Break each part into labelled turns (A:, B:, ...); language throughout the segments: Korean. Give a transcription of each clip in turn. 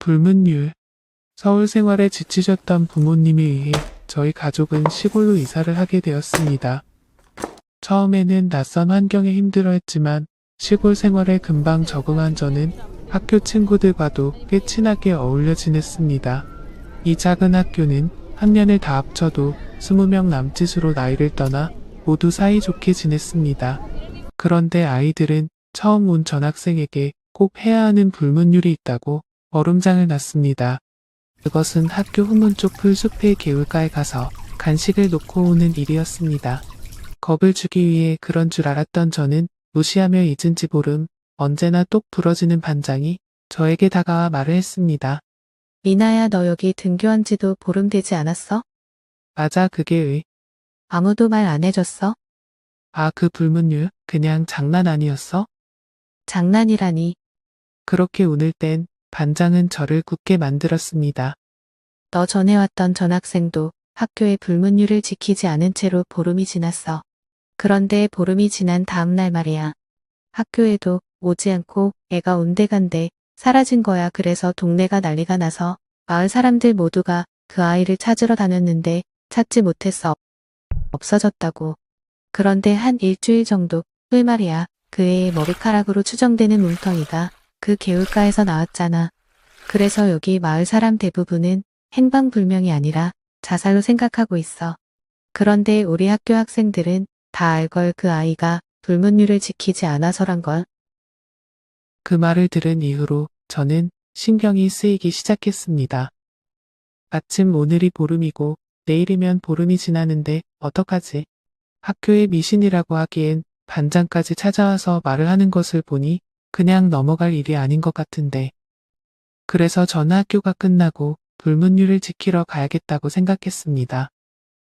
A: 불문율. 서울 생활에 지치셨던 부모님에 의해 저희 가족은 시골로 이사를 하게 되었습니다. 처음에는 낯선 환경에 힘들어했지만 시골 생활에 금방 적응한 저는 학교 친구들과도 꽤 친하게 어울려 지냈습니다. 이 작은 학교는 학년을 다 합쳐도 20명 남짓으로 나이를 떠나 모두 사이좋게 지냈습니다. 그런데 아이들은 처음 온 전학생에게 꼭 해야 하는 불문율이 있다고 얼음장을 놨습니다. 그것은 학교 후문 쪽 풀숲의 개울가에 가서 간식을 놓고 오는 일이었습니다. 겁을 주기 위해 그런 줄 알았던 저는 무시하며 잊은지 모름 언제나 똑 부러지는 반장이 저에게 다가와 말을 했습니다.
B: 미나야, 너 여기 등교한 지도 보름 되지 않았어?
A: 맞아, 그게
B: 아무도 말 안 해줬어?
A: 그 불문율 그냥 장난 아니었어?
B: 장난이라니.
A: 그렇게 운을 땐 반장은 저를 굳게 만들었습니다.
B: 너 전에 왔던 전학생도 학교의 불문율을 지키지 않은 채로 보름이 지났어. 그런데 보름이 지난 다음 날 말이야. 학교에도 오지 않고 애가 온데간데 사라진 거야. 그래서 동네가 난리가 나서 마을 사람들 모두가 그 아이를 찾으러 다녔는데 찾지 못했어. 없어졌다고. 그런데 한 일주일 정도 후에 말이야. 그 애의 머리카락으로 추정되는 뭉텅이가 그 개울가에서 나왔잖아. 그래서 여기 마을 사람 대부분은 행방불명이 아니라 자살로 생각하고 있어. 그런데 우리 학교 학생들은 다 알걸. 그 아이가 불문율을 지키지 않아서란걸.
A: 그 말을 들은 이후로 저는 신경이 쓰이기 시작했습니다. 마침 오늘이 보름이고 내일이면 보름이 지나는데 어떡하지? 학교의 미신이라고 하기엔 반장까지 찾아와서 말을 하는 것을 보니 그냥 넘어갈 일이 아닌 것 같은데. 그래서 저는 학교가 끝나고 불문율을 지키러 가야겠다고 생각했습니다.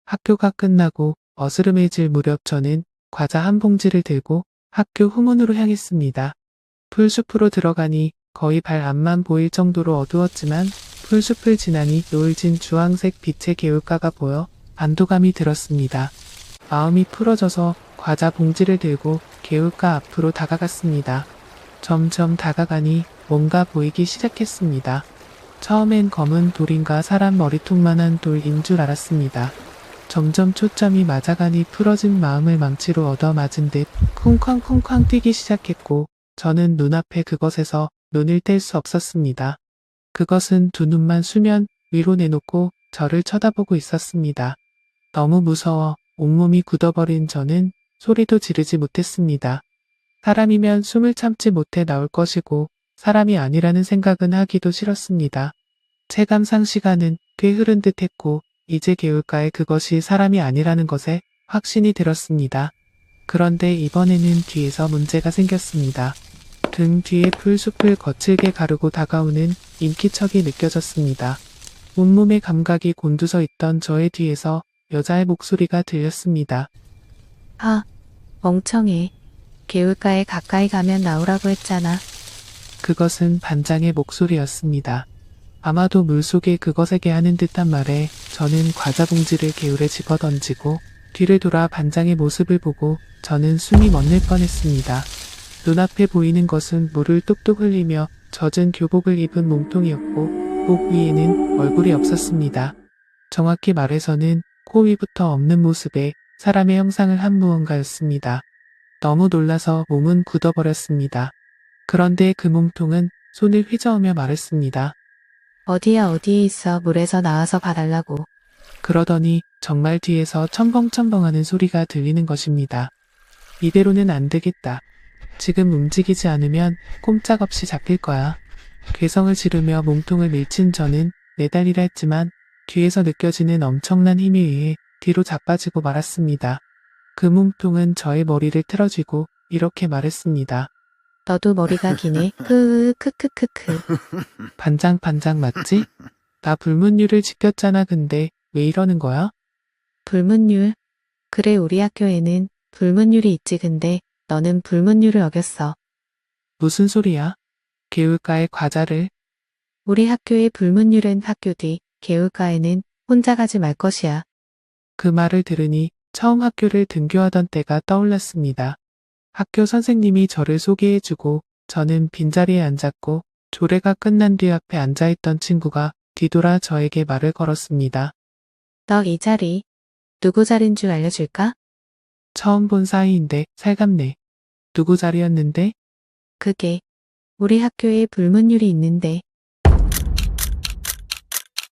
A: 학교가 끝나고 어스름해질 무렵 저는 과자 한 봉지를 들고 학교 후문으로 향했습니다. 풀숲으로 들어가니 거의 발 앞만 보일 정도로 어두웠지만 풀숲을 지나니 노을진 주황색 빛의 개울가가 보여 안도감이 들었습니다. 마음이 풀어져서 과자 봉지를 들고 개울가 앞으로 다가갔습니다. 점점 다가가니 뭔가 보이기 시작했습니다. 처음엔 검은 돌인가 사람 머리통만한 돌인 줄 알았습니다. 점점 초점이 맞아가니 풀어진 마음을 망치로 얻어맞은 듯 쿵쾅쿵쾅 뛰기 시작했고 저는 눈앞에 그것에서 눈을 뗄 수 없었습니다. 그것은 두 눈만 수면 위로 내놓고 저를 쳐다보고 있었습니다. 너무 무서워 온몸이 굳어버린 저는 소리도 지르지 못했습니다. 사람이면 숨을 참지 못해 나올 것이고 사람이 아니라는 생각은 하기도 싫었습니다. 체감상 시간은 꽤 흐른 듯 했고 이제 개울가에 그것이 사람이 아니라는 것에 확신이 들었습니다. 그런데 이번에는 뒤에서 문제가 생겼습니다. 등 뒤에 풀숲을 거칠게 가르고 다가오는 인기척이 느껴졌습니다. 온몸의 감각이 곤두서 있던 저의 뒤에서 여자의 목소리가 들렸습니다.
B: 아, 멍청해. 개울가에 가까이 가면 나오라고 했잖아.
A: 그것은 반장의 목소리였습니다. 아마도 물속에 그것에게 하는 듯한 말에 저는 과자 봉지를 개울에 집어던지고 뒤를 돌아 반장의 모습을 보고 저는 숨이 멎을 뻔했습니다. 눈앞에 보이는 것은 물을 뚝뚝 흘리며 젖은 교복을 입은 몸통이었고 목 위에는 얼굴이 없었습니다. 정확히 말해서는 코 위부터 없는 모습의 사람의 형상을 한 무언가였습니다. 너무 놀라서 몸은 굳어버렸습니다. 그런데 그 몸통은 손을 휘저으며 말했습니다.
B: 어디야, 어디에 있어. 물에서 나와서 봐달라고.
A: 그러더니 정말 뒤에서 첨벙첨벙하는 소리가 들리는 것입니다. 이대로는 안 되겠다. 지금 움직이지 않으면 꼼짝없이 잡힐 거야. 괴성을 지르며 몸통을 밀친 저는 내달리라 했지만 뒤에서 느껴지는 엄청난 힘에 의해 뒤로 자빠지고 말았습니다. 그 몸통은 저의 머리를 틀어쥐고 이렇게 말했습니다.
B: 너도 머리가 기네. 크크크크.
A: 반장 맞지? 나 불문율을 지켰잖아. 근데 왜 이러는 거야?
B: 불문율. 그래, 우리 학교에는 불문율이 있지. 근데 너는 불문율을 어겼어.
A: 무슨 소리야? 개울가에 과자를.
B: 우리 학교의 불문율은 학교 뒤 개울가에는 혼자 가지 말 것이야.
A: 그 말을 들으니 처음 학교를 등교하던 때가 떠올랐습니다. 학교 선생님이 저를 소개해주고 저는 빈자리에 앉았고 조례가 끝난 뒤 앞에 앉아있던 친구가 뒤돌아 저에게 말을 걸었습니다.
B: 너 이 자리, 누구 자리인 줄 알려줄까?
A: 처음 본 사이인데 살갑네. 누구 자리였는데?
B: 그게 우리 학교에 불문율이 있는데